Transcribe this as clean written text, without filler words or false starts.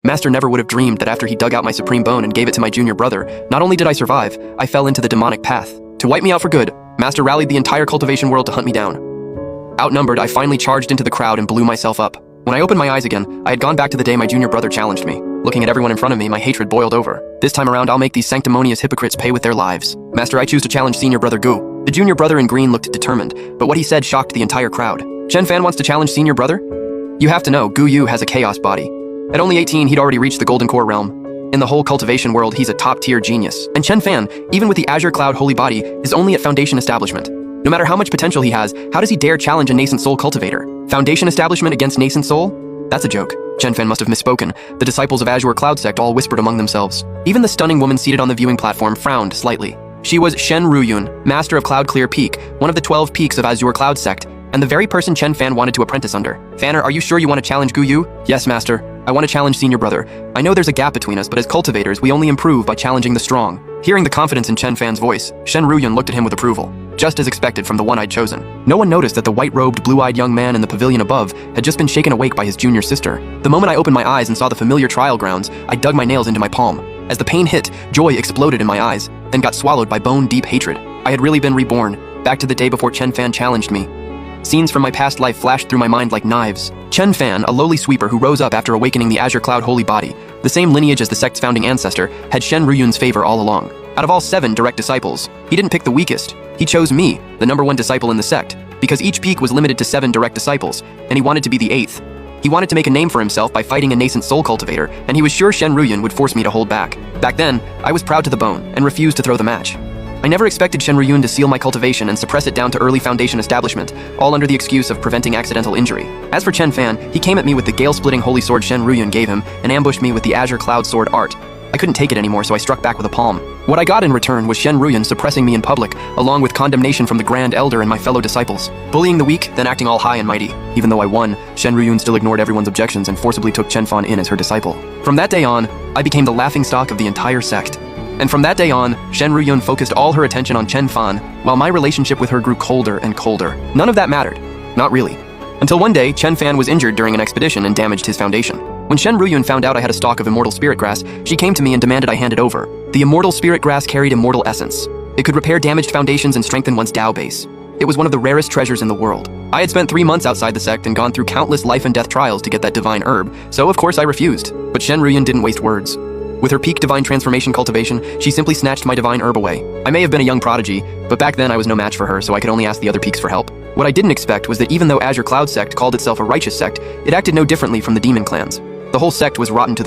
Master never would have dreamed that after he dug out my supreme bone and gave it to my junior brother, not only did I survive, I fell into the demonic path. To wipe me out for good, Master rallied the entire cultivation world to hunt me down. Outnumbered, I finally charged into the crowd and blew myself up. When I opened my eyes again, I had gone back to the day my junior brother challenged me. Looking at everyone in front of me, my hatred boiled over. This time around, I'll make these sanctimonious hypocrites pay with their lives. Master, I choose to challenge senior brother Gu. The junior brother in green looked determined, but what he said shocked the entire crowd. Chen Fan wants to challenge senior brother? You have to know, Gu Yu has a chaos body. At only 18, he'd already reached the golden core realm. In the whole cultivation world, he's a top-tier genius. And Chen Fan, even with the Azure Cloud holy body, is only at Foundation Establishment. No matter how much potential he has, how does he dare challenge a nascent soul cultivator? Foundation Establishment against nascent soul? That's a joke. Chen Fan must have misspoken. The disciples of Azure Cloud Sect all whispered among themselves. Even the stunning woman seated on the viewing platform frowned slightly. She was Shen Ruyun, master of Cloud Clear Peak, one of the 12 peaks of Azure Cloud Sect, and the very person Chen Fan wanted to apprentice under. Fanner, are you sure you want to challenge Gu Yu? Yes, master. I want to challenge senior brother. I know there's a gap between us, but as cultivators, we only improve by challenging the strong. Hearing the confidence in Chen Fan's voice, Shen Ruyun looked at him with approval. Just as expected from the one I'd chosen. No one noticed that the white-robed, blue-eyed young man in the pavilion above had just been shaken awake by his junior sister. The moment I opened my eyes and saw the familiar trial grounds, I dug my nails into my palm. As the pain hit, joy exploded in my eyes, then got swallowed by bone-deep hatred. I had really been reborn, back to the day before Chen Fan challenged me. Scenes from my past life flashed through my mind like knives. Chen Fan, a lowly sweeper who rose up after awakening the Azure Cloud holy body, the same lineage as the sect's founding ancestor, had Shen Ruyun's favor all along. Out of all 7 direct disciples, he didn't pick the weakest. He chose me, the #1 disciple in the sect, because each peak was limited to 7 direct disciples, and he wanted to be the 8th. He wanted to make a name for himself by fighting a nascent soul cultivator, and he was sure Shen Ruyun would force me to hold back. Back then, I was proud to the bone, and refused to throw the match. I never expected Shen Ruyun to seal my cultivation and suppress it down to early Foundation Establishment, all under the excuse of preventing accidental injury. As for Chen Fan, he came at me with the gale-splitting holy sword Shen Ruyun gave him, and ambushed me with the Azure Cloud Sword art. I couldn't take it anymore, so I struck back with a palm. What I got in return was Shen Ruyun suppressing me in public, along with condemnation from the Grand Elder and my fellow disciples. Bullying the weak, then acting all high and mighty. Even though I won, Shen Ruyun still ignored everyone's objections and forcibly took Chen Fan in as her disciple. From that day on, I became the laughingstock of the entire sect. And from that day on, Shen Ruyun focused all her attention on Chen Fan, while my relationship with her grew colder and colder. None of that mattered. Not really. Until one day, Chen Fan was injured during an expedition and damaged his foundation. When Shen Ruyun found out I had a stalk of immortal spirit grass, she came to me and demanded I hand it over. The immortal spirit grass carried immortal essence. It could repair damaged foundations and strengthen one's Dao base. It was one of the rarest treasures in the world. I had spent 3 months outside the sect and gone through countless life and death trials to get that divine herb, so of course I refused. But Shen Ruyun didn't waste words. With her peak divine transformation cultivation, she simply snatched my divine herb away. I may have been a young prodigy, but back then I was no match for her, so I could only ask the other peaks for help. What I didn't expect was that even though Azure Cloud Sect called itself a righteous sect, it acted no differently from the demon clans. The whole sect was rotten to the